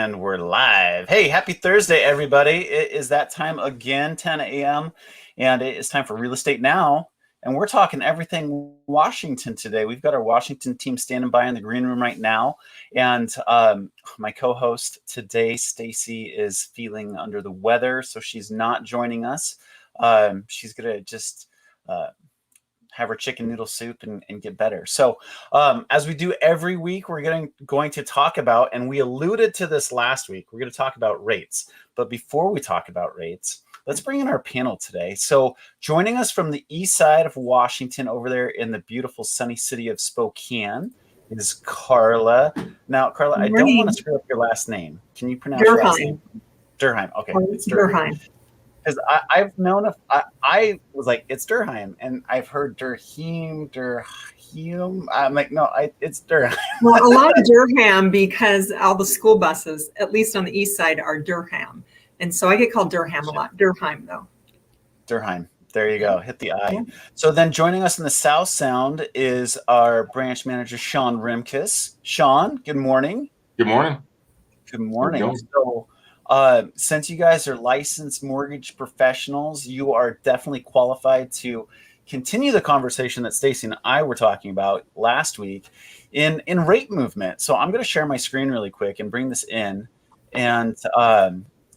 And we're live. Hey, happy Thursday, everybody. It is that time again, 10 a.m. And it is time for Real Estate Now. And we're talking everything Washington today. We've got our Washington team standing by in the green room right now. And my co-host today, Stacy, is feeling under the weather, so she's not joining us. She's going to just have her chicken noodle soup and get better. So as we do every week, we're going to talk about, and we alluded to this last week, we're going to talk about rates. But before we talk about rates, let's bring in our panel today. So joining us from the east side of Washington over there in the beautiful sunny city of Spokane is Carla. Now, Carla, I don't want to screw up your last name. Can you pronounce your last name? Durheim. Okay. It's Durheim. Because I've known if I was like, it's Durheim, and I've heard Durheim. I'm like, no, it's Durheim. Well, a lot of Durham because all the school buses, at least on the east side, are Durham. And so I get called Durham a lot. Durheim, though. Durheim. There you go. Hit the I. Yeah. So then joining us in the South Sound is our branch manager, Sean Rimkus. Sean, good morning. Good morning. Good morning. So since you guys are licensed mortgage professionals, you are definitely qualified to continue the conversation that Stacy and I were talking about last week in rate movement. So I'm going to share my screen really quick and bring this in, and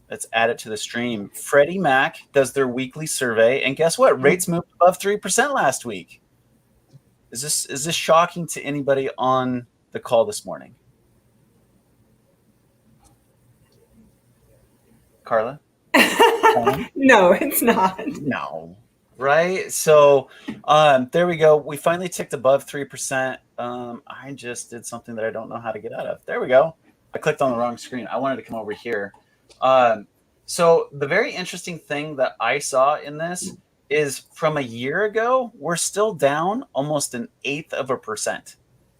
let's add it to the stream. Freddie Mac does their weekly survey, and guess what? Rates moved above 3% last week. Is this shocking to anybody on the call this morning? Carla? No, it's not. No. Right? So there we go. We finally ticked above 3%. I just did something that I don't know how to get out of. There we go. I clicked on the wrong screen. I wanted to come over here. So the very interesting thing that I saw in this is from a year ago, we're still down almost 1/8%.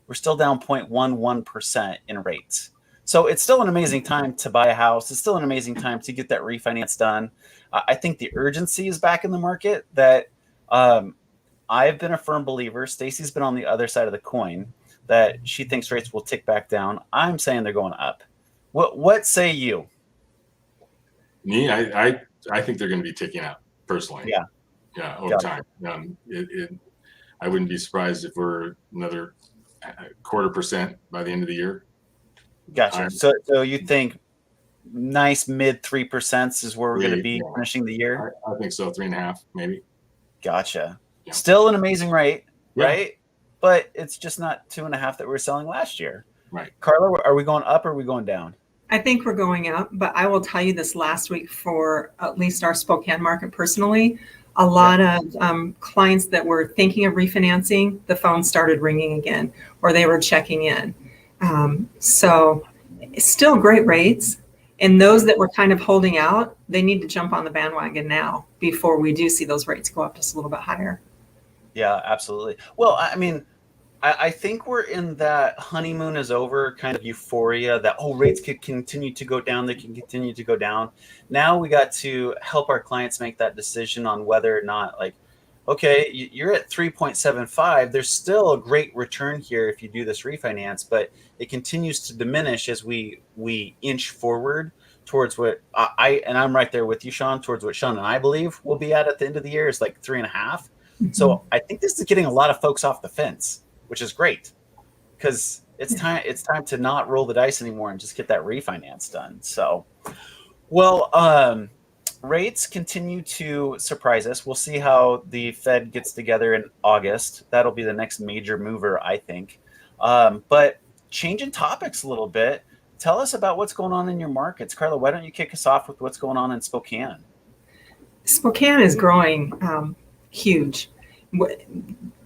We're still down 0.11% in rates. So it's still an amazing time to buy a house. It's still an amazing time to get that refinance done. I think the urgency is back in the market that I've been a firm believer. Stacy's been on the other side of the coin that she thinks rates will tick back down. I'm saying they're going up. What say you? Me, I think they're going to be ticking up personally. Yeah, over time. I wouldn't be surprised if we're another 0.25% by the end of the year. Gotcha. So you think nice mid 3% is where we're going to be finishing the year? I think so. 3.5 maybe. Gotcha. Yeah. Still an amazing rate, right? But it's just not 2.5 that we were selling last year. Right. Carla, are we going up or are we going down? I think we're going up, but I will tell you this last week for at least our Spokane market personally, a lot of clients that were thinking of refinancing, the phone started ringing again, or they were checking in. So it's still great rates. And those that were kind of holding out, they need to jump on the bandwagon now before we do see those rates go up just a little bit higher. Yeah, absolutely. Well, I mean, I think we're in that honeymoon is over kind of euphoria that, rates could continue to go down. They can continue to go down. Now we got to help our clients make that decision on whether or not, like, okay, you're at 3.75. There's still a great return here if you do this refinance, but it continues to diminish as we inch forward towards what I'm right there with you, Sean, towards what Sean and I believe we'll be at the end of the year is like 3.5. Mm-hmm. So I think this is getting a lot of folks off the fence, which is great because it's time to not roll the dice anymore and just get that refinance done. So, well, rates continue to surprise us. We'll see how the Fed gets together in August. That'll be the next major mover, I think. But changing topics a little bit, tell us about what's going on in your markets. Carla, why don't you kick us off with what's going on in Spokane? Spokane is growing huge.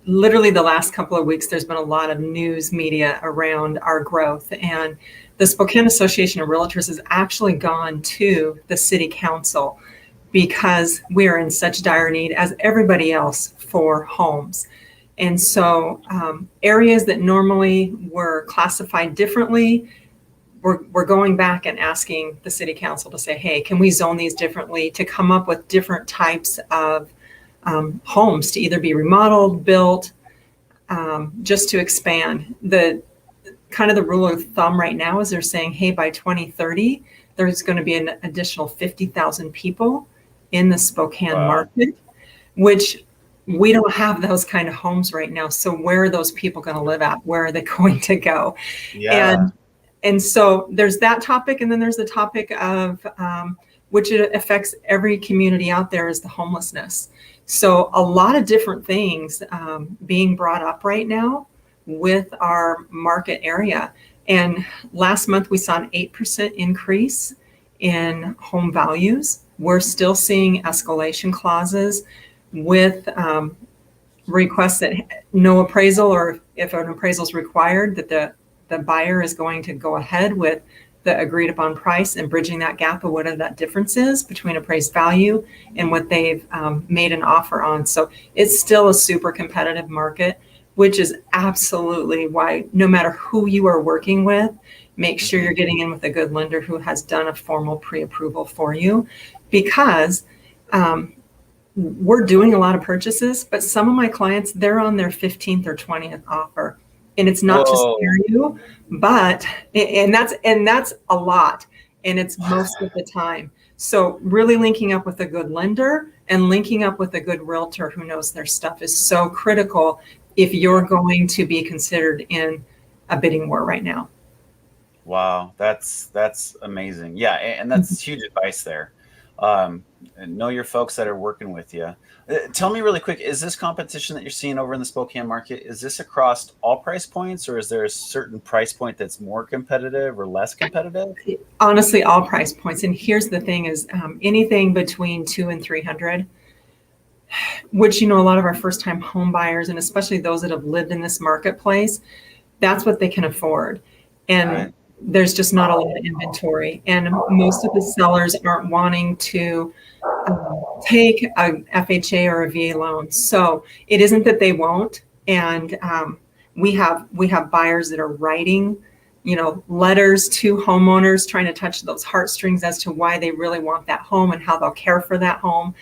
Literally the last couple of weeks, there's been a lot of news media around our growth. And the Spokane Association of Realtors has actually gone to the city council because we are in such dire need as everybody else for homes. And so areas that normally were classified differently, we're going back and asking the city council to say, hey, can we zone these differently to come up with different types of homes to either be remodeled, built, just to expand. kind of the rule of thumb right now is they're saying, hey, by 2030, there's going to be an additional 50,000 people in the Spokane market, which we don't have those kind of homes right now. So where are those people going to live at? Where are they going to go? Yeah. And so there's that topic. And then there's the topic of, which it affects every community out there, is the homelessness. So a lot of different things being brought up right now with our market area. And last month we saw an 8% increase in home values. We're still seeing escalation clauses with requests that no appraisal, or if an appraisal is required, that the buyer is going to go ahead with the agreed upon price and bridging that gap of whatever that difference is between appraised value and what they've made an offer on. So it's still a super competitive market, which is absolutely why no matter who you are working with, make sure you're getting in with a good lender who has done a formal pre-approval for you, because we're doing a lot of purchases, but some of my clients, they're on their 15th or 20th offer. And it's not to scare you, but, and that's a lot. And it's most of the time. So really linking up with a good lender and linking up with a good realtor who knows their stuff is so critical if you're going to be considered in a bidding war right now. Wow, that's amazing. Yeah, and that's huge advice there. Know your folks that are working with you. Tell me really quick, is this competition that you're seeing over in the Spokane market, is this across all price points, or is there a certain price point that's more competitive or less competitive? Honestly, all price points. And here's the thing is anything between 200 and 300, which, a lot of our first time home buyers, and especially those that have lived in this marketplace, that's what they can afford. And there's just not a lot of inventory. And most of the sellers aren't wanting to take a FHA or a VA loan. So it isn't that they won't. And we have buyers that are writing, letters to homeowners, trying to touch those heartstrings as to why they really want that home and how they'll care for that home.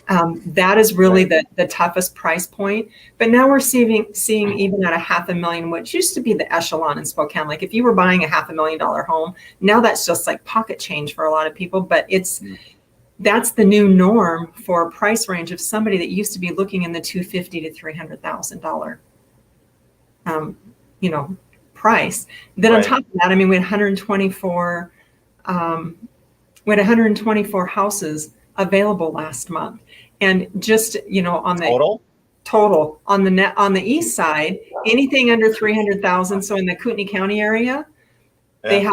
That is really the toughest price point. But now we're seeing even at $500,000, which used to be the echelon in Spokane. Like if you were buying a $500,000 home, now that's just like pocket change for a lot of people. But that's the new norm for a price range of somebody that used to be looking in the $250,000 to $300,000, price. Then on top of that, we had 124 houses available last month. And just, on the total on the east side, anything under 300,000. So in the Kootenai County area, they had,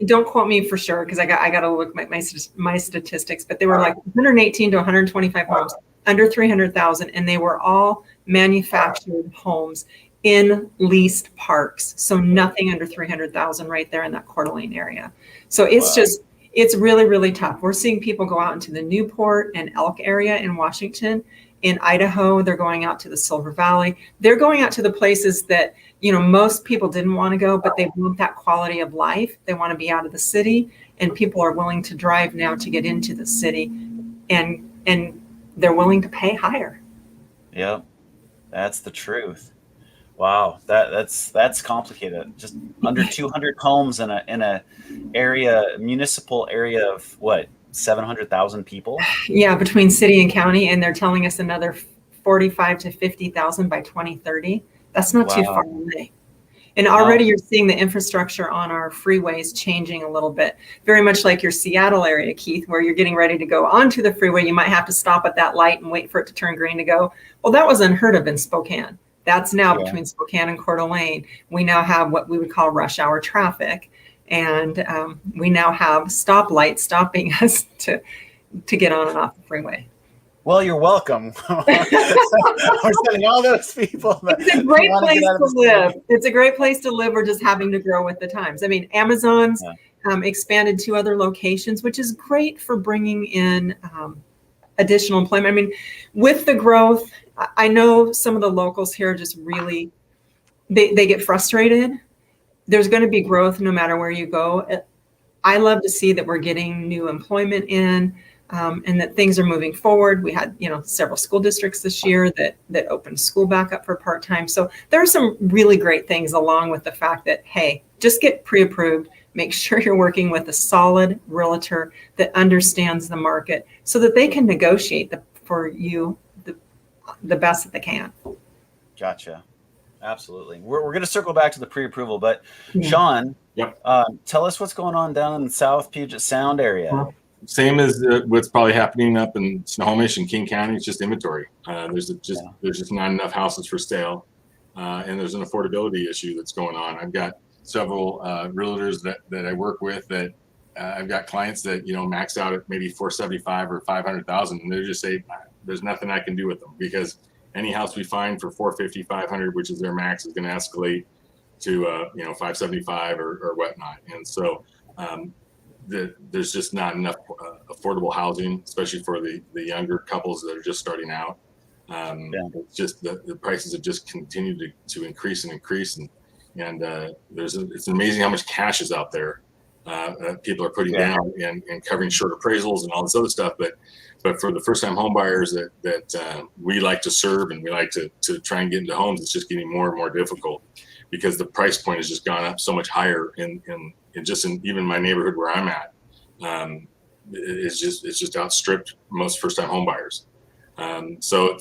don't quote me for sure, because I got to look at my statistics, but they were like 118 to 125 homes under 300,000. And they were all manufactured homes in leased parks. So nothing under 300,000 right there in that Coeur d'Alene area. So it's it's really, really tough. We're seeing people go out into the Newport and Elk area in Washington. In Idaho, they're going out to the Silver Valley. They're going out to the places that, most people didn't want to go, but they want that quality of life. They want to be out of the city, and people are willing to drive now to get into the city, and they're willing to pay higher. Yep, that's the truth. Wow, that's complicated. Just under 200 homes in a municipal area of what, 700,000 people? Yeah, between city and county, and they're telling us another 45 to 50,000 by 2030. That's not too far away. And already you're seeing the infrastructure on our freeways changing a little bit, very much like your Seattle area, Keith, where you're getting ready to go onto the freeway. You might have to stop at that light and wait for it to turn green to go. Well, that was unheard of in Spokane. That's now between Spokane and Coeur d'Alene. We now have what we would call rush hour traffic. And we now have stoplights stopping us to get on and off the freeway. Well, you're welcome. We're sending all those people. It's a great place to live. It's a great place to live. We're just having to grow with the times. Amazon's expanded 2 other locations, which is great for bringing in additional employment. With the growth, I know some of the locals here just really, they get frustrated. There's going to be growth no matter where you go. I love to see that we're getting new employment in. and that things are moving forward. We had, several school districts this year that opened school back up for part-time. So there are some really great things, along with the fact that, hey, just get pre-approved. Make sure you're working with a solid realtor that understands the market so that they can negotiate for you the best that they can. Gotcha. Absolutely. We're going to circle back to the pre-approval, but Yeah. Sean, Yep. Tell us what's going on down in the South Puget Sound area. Same as what's probably happening up in Snohomish and King County. It's just inventory. There's just not enough houses for sale, and there's an affordability issue that's going on. I've got several realtors that I work with that I've got clients that max out at maybe 475 or 500,000, and they just say there's nothing I can do with them because any house we find for 450, 500, which is their max, is going to escalate to 575 or whatnot. And so there's just not enough affordable housing, especially for the younger couples that are just starting out. It's just the prices have just continued to increase and increase, and it's amazing how much cash is out there that people are putting down and covering short appraisals and all this other stuff. But for the first-time home buyers that we like to serve and we like to try and get into homes, it's just getting more and more difficult because the price point has just gone up so much higher in even my neighborhood where I'm at. It's just outstripped most first-time home buyers. So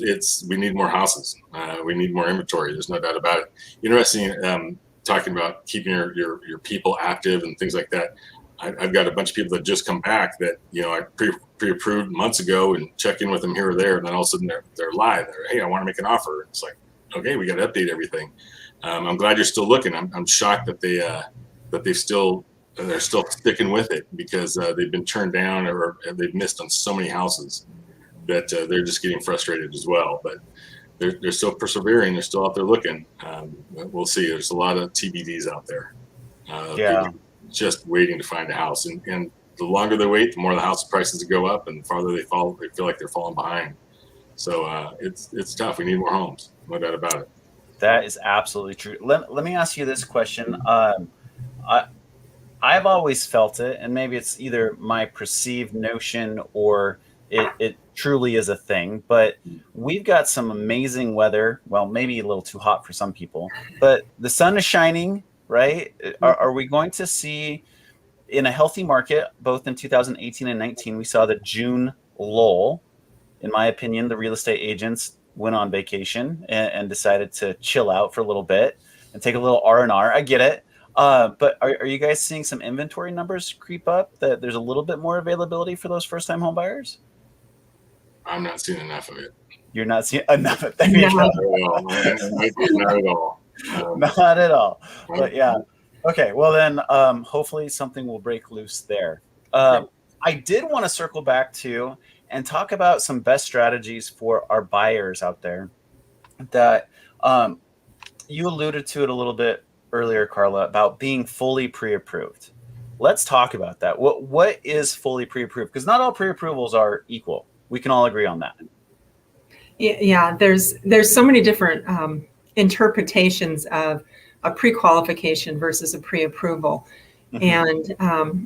we need more houses. We need more inventory. There's no doubt about it. Interesting, talking about keeping your people active and things like that. I've got a bunch of people that just come back that I pre-approved months ago and check in with them here or there, and then all of a sudden they're live. Hey, I want to make an offer. It's like, okay, we got to update everything. I'm glad you're still looking. I'm shocked that they're still sticking with it because they've been turned down or they've missed on so many houses that they're just getting frustrated as well. But they're still persevering. They're still out there looking. We'll see. There's a lot of TBDs out there. Just waiting to find a house, and the longer they wait, the more the house prices go up, and the farther they fall, they feel like they're falling behind. So it's tough. We need more homes, no doubt about it. That is absolutely true. Let me ask you this question. I've always felt it, and maybe it's either my perceived notion or it truly is a thing, but we've got some amazing weather. Well, maybe a little too hot for some people, but the sun is shining, right? Are we going to see in a healthy market, both in 2018 and 19, we saw the June lull. In my opinion, the real estate agents went on vacation and decided to chill out for a little bit and take a little R&R. I get it. But are you guys seeing some inventory numbers creep up that there's a little bit more availability for those first-time home buyers? I'm not seeing enough of it. You're not seeing enough of it. Not at all. Not at all. But yeah. Okay. Well, then hopefully something will break loose there. I did want to circle back to and talk about some best strategies for our buyers out there that you alluded to it a little bit earlier, Carla, about being fully pre-approved. Let's talk about that. What is fully pre-approved? Because not all pre-approvals are equal. We can all agree on that. Yeah, there's so many different interpretations of a pre-qualification versus a pre-approval. Mm-hmm.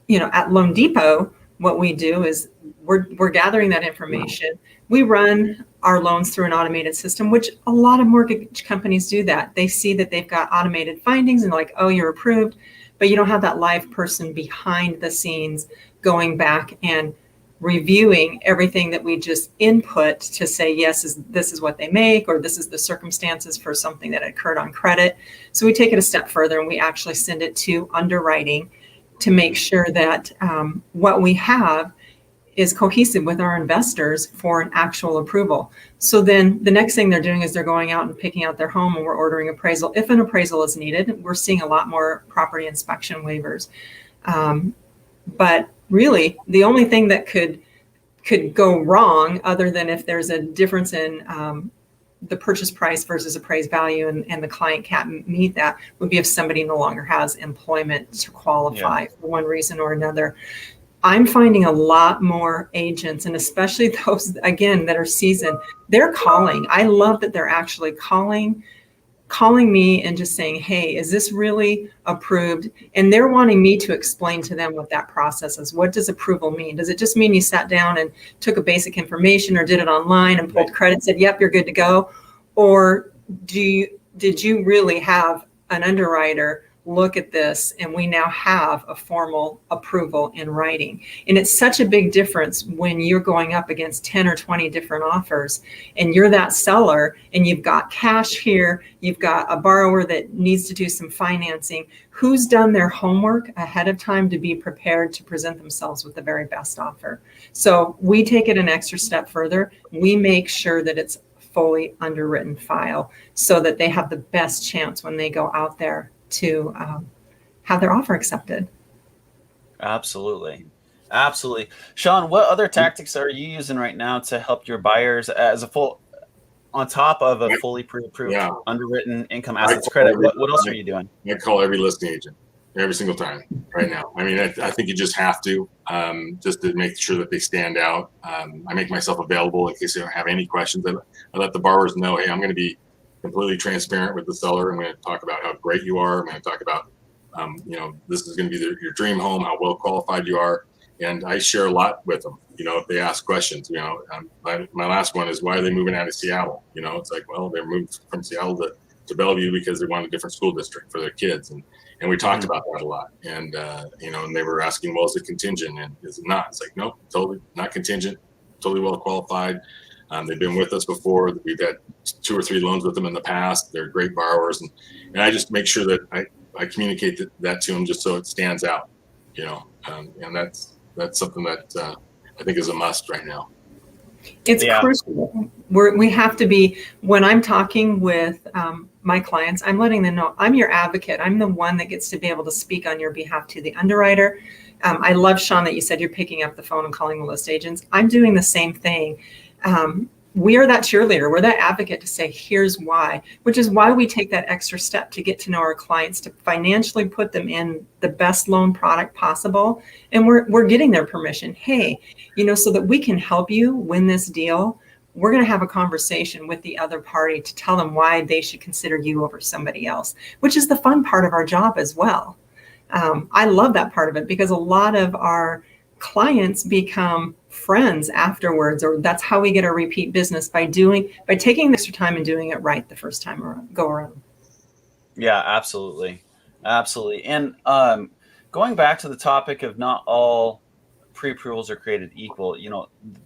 And at loanDepot, what we do is we're gathering that information. We run our loans through an automated system, which a lot of mortgage companies do that. They see that they've got automated findings and like, oh, you're approved, but you don't have that live person behind the scenes going back and reviewing everything that we just input to say, yes, this is what they make, or this is the circumstances for something that occurred on credit. So we take it a step further and we actually send it to underwriting to make sure that what we have is cohesive with our investors for an actual approval. So then the next thing they're doing is they're going out and picking out their home, and we're ordering appraisal. If an appraisal is needed, we're seeing a lot more property inspection waivers. But really, the only thing that could go wrong, other than if there's a difference in the purchase price versus appraised value and the client can't meet that, would be if somebody no longer has employment to qualify for one reason or another. I'm finding a lot more agents, and especially those, again, that are seasoned, they're calling. I love that they're actually calling calling me and just saying, hey, is this really approved? And they're wanting me to explain to them what that process is. What does approval mean? Does it just mean you sat down and took a basic information or did it online and pulled credit, said, yep, you're good to go? Or did you really have an underwriter look at this and we now have a formal approval in writing? And it's such a big difference when you're going up against 10 or 20 different offers and you're that seller and you've got cash here, you've got a borrower that needs to do some financing. Who's done their homework ahead of time to be prepared to present themselves with the very best offer? So we take it an extra step further. We make sure that it's fully underwritten file so that they have the best chance when they go out there to have their offer accepted. Absolutely. Sean, what other tactics are you using right now to help your buyers on top of a fully pre-approved underwritten income assets credit? What else are you doing? I call every listing agent every single time right now. I mean, I think you just have to, just to make sure that they stand out. I make myself available in case they don't have any questions. I let the borrowers know, hey, I'm going to be completely transparent with the seller. I'm going to talk about how great you are. I'm going to talk about, this is going to be your dream home, how well qualified you are. And I share a lot with them, if they ask questions. My last one is, why are they moving out of Seattle? It's like, well, they moved from Seattle to Bellevue because they want a different school district for their kids. And we talked about that a lot. And, and they were asking, well, is it contingent? And is it not? It's like, nope, totally not contingent, totally well qualified. They've been with us before. We've had 2 or 3 loans with them in the past. They're great borrowers. And I just make sure that I communicate that to them just so it stands out, and that's something that I think is a must right now. It's crucial. We have to be, when I'm talking with my clients, I'm letting them know I'm your advocate. I'm the one that gets to be able to speak on your behalf to the underwriter. I love, Sean, that you said you're picking up the phone and calling the list agents. I'm doing the same thing. We are that cheerleader. We're that advocate to say, here's why, which is why we take that extra step to get to know our clients, to financially put them in the best loan product possible. And we're getting their permission. Hey, so that we can help you win this deal, we're going to have a conversation with the other party to tell them why they should consider you over somebody else, which is the fun part of our job as well. I love that part of it because a lot of our clients become friends afterwards, or that's how we get our repeat business, by taking the extra time and doing it right the first time go around. Yeah, absolutely. And going back to the topic of not all pre-approvals are created equal,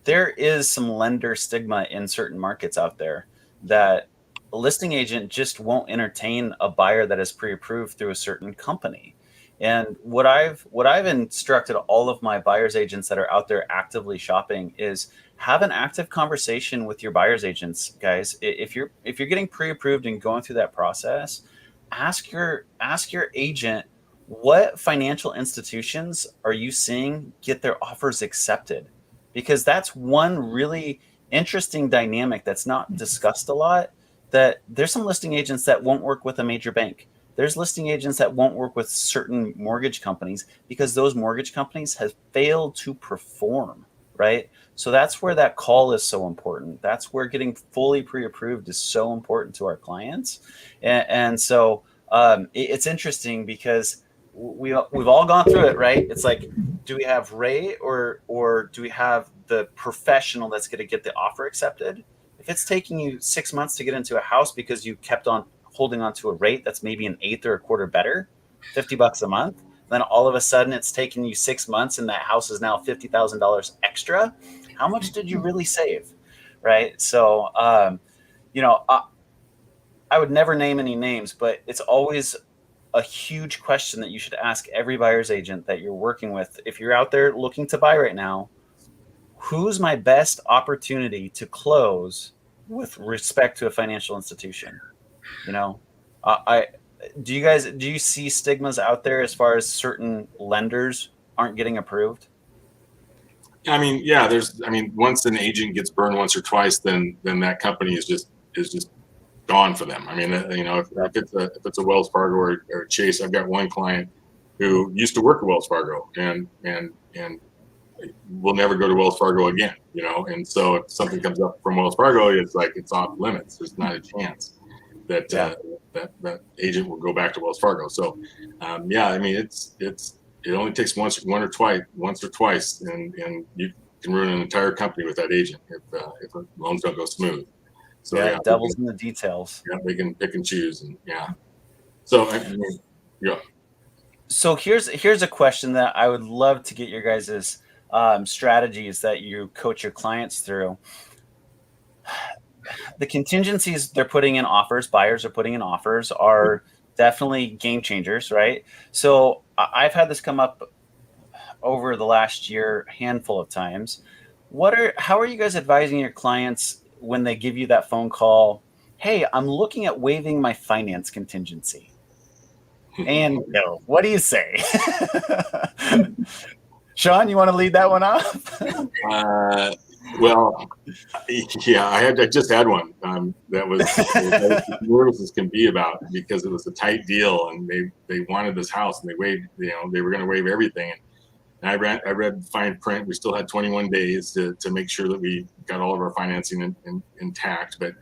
there is some lender stigma in certain markets out there that a listing agent just won't entertain a buyer that is pre-approved through a certain company. And what I've instructed all of my buyer's agents that are out there actively shopping is have an active conversation with your buyer's agents, guys. If you're getting pre-approved and going through that process, ask your agent, what financial institutions are you seeing get their offers accepted? Because that's one really interesting dynamic that's not discussed a lot, that there's some listing agents that won't work with a major bank. There's listing agents that won't work with certain mortgage companies because those mortgage companies have failed to perform, right? So that's where that call is so important. That's where getting fully pre-approved is so important to our clients. And so it's interesting because we've all gone through it, right? It's like, do we have Ray or do we have the professional that's going to get the offer accepted? If it's taking you 6 months to get into a house because you kept on holding on to a rate that's maybe an eighth or a quarter better, $50 a month, then all of a sudden it's taking you 6 months and that house is now $50,000 extra. How much did you really save? Right. So, I would never name any names, but it's always a huge question that you should ask every buyer's agent that you're working with. If you're out there looking to buy right now, who's my best opportunity to close with respect to a financial institution? Do you see stigmas out there as far as certain lenders aren't getting approved? I mean, yeah, once an agent gets burned once or twice, then that company is just gone for them. I mean, if it's a Wells Fargo or a Chase, I've got one client who used to work at Wells Fargo and will never go to Wells Fargo again, and so if something comes up from Wells Fargo, it's like, it's off limits. There's not a chance. that that agent will go back to Wells Fargo. So yeah, I mean it only takes once or twice, and you can ruin an entire company with that agent if loans don't go smooth. So yeah, devil's in the details. Yeah, they can pick and choose, and yeah. So I mean, yeah. So here's a question that I would love to get your guys' strategies that you coach your clients through. The contingencies they're putting in offers, buyers are putting in offers, are definitely game changers, right? So I've had this come up over the last year handful of times. How are you guys advising your clients when they give you that phone call? Hey, I'm looking at waiving my finance contingency. And no, what do you say? Sean, you want to lead that one off? Well, yeah, I just had one that was as nervous as can be about, because it was a tight deal, and they wanted this house, and they waived, they were going to waive everything. And I read fine print. We still had 21 days to make sure that we got all of our financing intact. But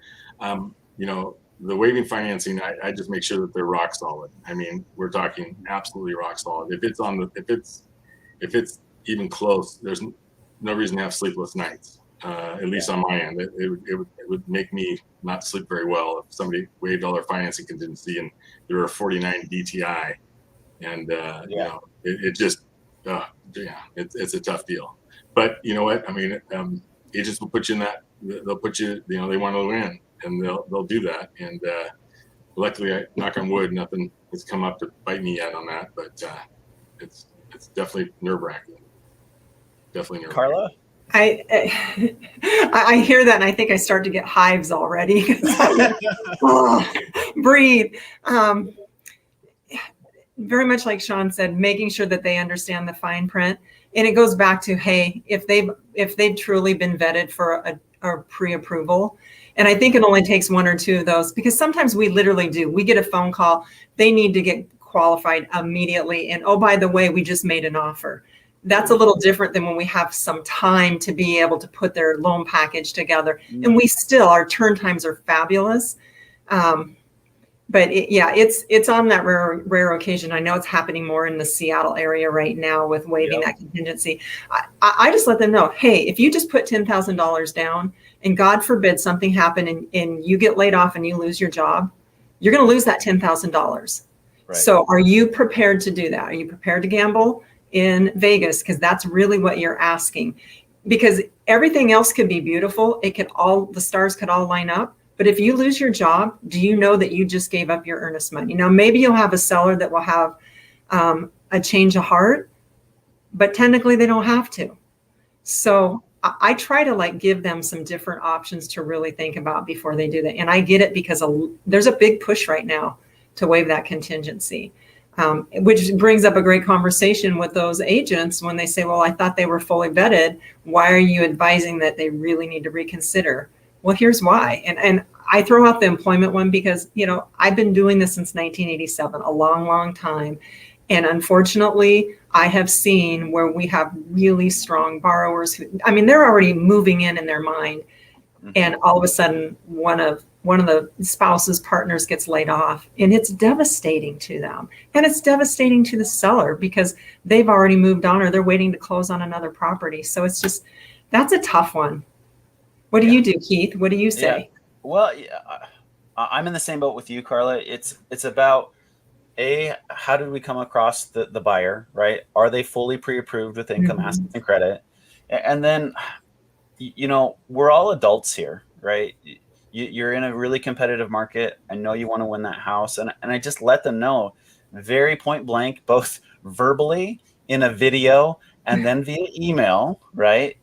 the waiving financing, I just make sure that they're rock solid. I mean, we're talking absolutely rock solid. If it's even close, there's no reason to have sleepless nights. At least on my end, it would make me not sleep very well if somebody waived all their financing contingency and there were a 49 DTI, and it just it's a tough deal. But you know what? I mean, agents will put you in that. They'll put you. They want to win, and they'll do that. And luckily, I knock on wood, nothing has come up to bite me yet on that. But it's definitely nerve-wracking. Definitely nerve-wracking. Carla? I hear that, and I think I start to get hives already. Breathe. Very much like Sean said, making sure that they understand the fine print, and it goes back to, hey, if they've truly been vetted for a pre-approval, and I think it only takes one or two of those, because sometimes we literally do. We get a phone call, they need to get qualified immediately, and oh, by the way, we just made an offer. That's a little different than when we have some time to be able to put their loan package together. And our turn times are fabulous. But it's on that rare occasion. I know it's happening more in the Seattle area right now with waiving that contingency. I just let them know, hey, if you just put $10,000 down and God forbid something happened and you get laid off and you lose your job, you're going to lose that $10,000. Right. So are you prepared to do that? Are you prepared to gamble in Vegas? Because that's really what you're asking. Because everything else could be beautiful. The stars could all line up. But if you lose your job, do you know that you just gave up your earnest money? Now, maybe you'll have a seller that will have a change of heart, but technically they don't have to. So I try to give them some different options to really think about before they do that. And I get it, because there's a big push right now to waive that contingency. Which brings up a great conversation with those agents when they say, well, I thought they were fully vetted. Why are you advising that they really need to reconsider? Well, here's why. And I throw out the employment one because, I've been doing this since 1987, a long, long time. And unfortunately, I have seen where we have really strong borrowers they're already moving in their mind. And all of a sudden, one of the spouse's partners gets laid off, and it's devastating to them. And it's devastating to the seller because they've already moved on, or they're waiting to close on another property. So that's a tough one. What do you do, Keith? What do you say? Yeah. Well, I'm in the same boat with you, Carla. It's about, how did we come across the buyer, right? Are they fully pre-approved with income, assets, and credit? And then, we're all adults here, right? You're in a really competitive market. I know you want to win that house. And I just let them know very point blank, both verbally in a video and then via email, right?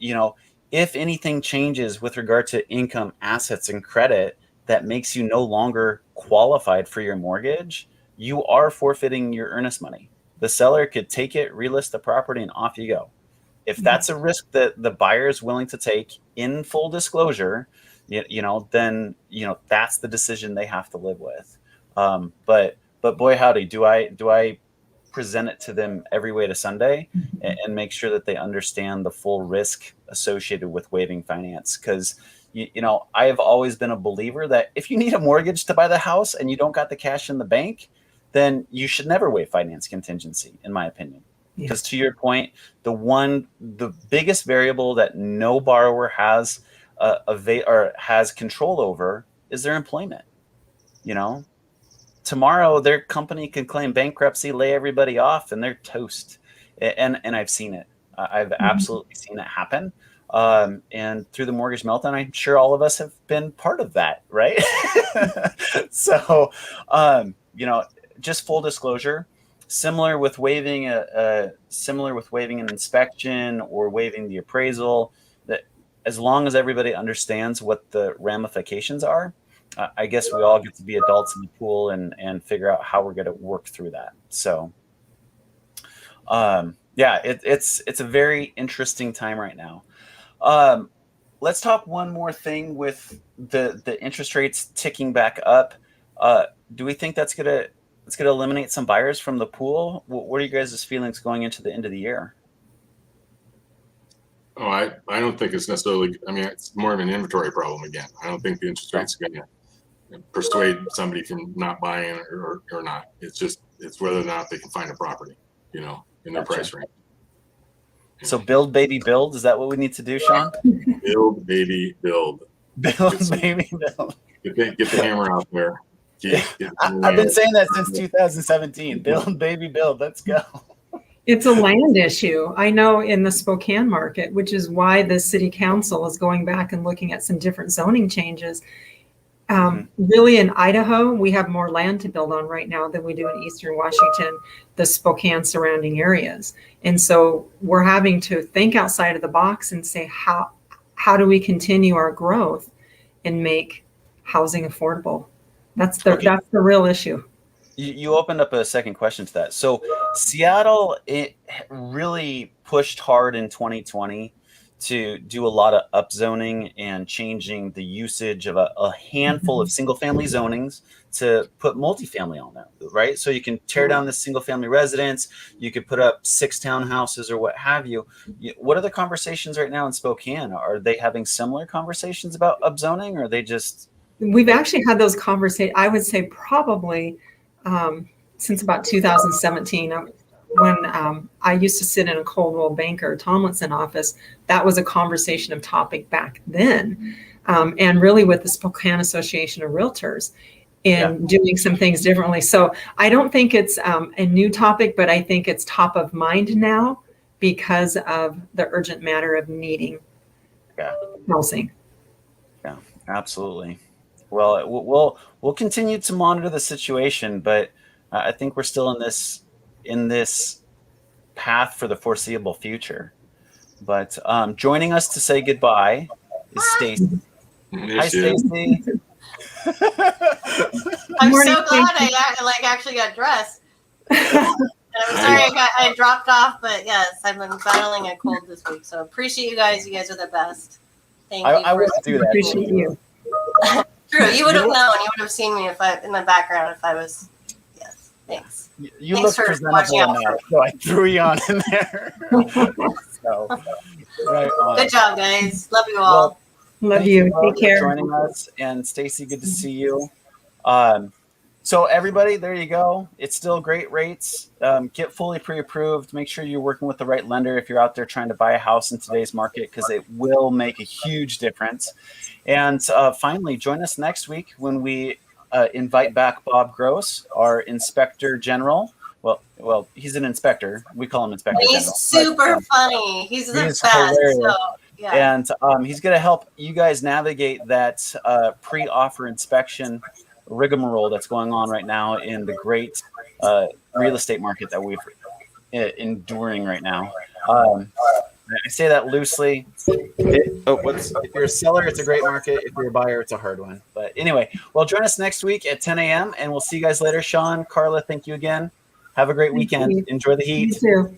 If anything changes with regard to income, assets, and credit that makes you no longer qualified for your mortgage, you are forfeiting your earnest money. The seller could take it, relist the property, and off you go. If that's a risk that the buyer is willing to take in full disclosure, then that's the decision they have to live with. But boy, howdy, do I present it to them every way to Sunday and make sure that they understand the full risk associated with waiving finance. Because I have always been a believer that if you need a mortgage to buy the house and you don't got the cash in the bank, then you should never waive finance contingency, in my opinion. Because to your point, the biggest variable that no borrower has has control over is their employment. Tomorrow their company can claim bankruptcy, lay everybody off, and they're toast. And I've seen it. I've absolutely seen it happen. And through the mortgage meltdown, I'm sure all of us have been part of that, right? So, just full disclosure, similar with waiving an inspection or waiving the appraisal, that as long as everybody understands what the ramifications are, I guess we all get to be adults in the pool and figure out how we're going to work through that. So, it's a very interesting time right now. Let's talk one more thing with the interest rates ticking back up. Do we think that's gonna eliminate some buyers from the pool? What are you guys' feelings going into the end of the year? Oh, I don't think it's necessarily. I mean, it's more of an inventory problem again. I don't think the interest rate's going to persuade somebody from not buying or not. It's whether or not they can find a property, in their price range. So build, baby, build. Is that what we need to do, Sean? Build, baby, build. Build, baby, build. Get the hammer out there. I've been saying that since 2017. Build, baby, build. Let's go. It's a land issue. I know in the Spokane market, which is why the city council is going back and looking at some different zoning changes. Really, in Idaho, we have more land to build on right now than we do in Eastern Washington, the Spokane surrounding areas. And so we're having to think outside of the box and say, how do we continue our growth and make housing affordable? That's the real issue. You opened up a second question to that. So Seattle, it really pushed hard in 2020 to do a lot of upzoning and changing the usage of a handful of single family zonings to put multifamily on there, right? So you can tear down the single family residence, you could put up 6 townhouses or what have you. What are the conversations right now in Spokane? Are they having similar conversations about upzoning, or are they just... We've actually had those conversations, I would say probably since about 2017, when I used to sit in a Coldwell Banker Tomlinson office. That was a conversation of topic back then, and really with the Spokane Association of Realtors in doing some things differently. So I don't think it's a new topic, but I think it's top of mind now because of the urgent matter of needing housing. Yeah, absolutely. Well, we'll continue to monitor the situation, but I think we're still in this path for the foreseeable future. But joining us to say goodbye is Stacy. Hi, Stacy. I'm so glad I actually got dressed. I'm sorry I dropped off, but yes, I've been battling a cold this week. So appreciate you guys. You guys are the best. Thank you. I would do that. Appreciate you. True, you would have known. You would have seen me in the background if I was. Yes, thanks. You look presentable enough, so I threw you on in there. So, right on. Good job, guys. Love you all. Love you. Take care. For joining us, and Stacy, good to see you. So everybody, there you go. It's still great rates. Get fully pre-approved. Make sure you're working with the right lender if you're out there trying to buy a house in today's market, because it will make a huge difference. And finally, join us next week when we invite back Bob Gross, our Inspector General. Well, he's an inspector. We call him Inspector General. He's super funny. He's the best. Hilarious. So, yeah. And he's going to help you guys navigate that pre-offer inspection rigmarole that's going on right now in the great real estate market that we're enduring right now. I say that loosely. If you're a seller, it's a great market. If you're a buyer, it's a hard one. But anyway, well, join us next week at 10 a.m. and we'll see you guys later. Sean, Carla, thank you again. Have a great weekend. Enjoy the heat. You too.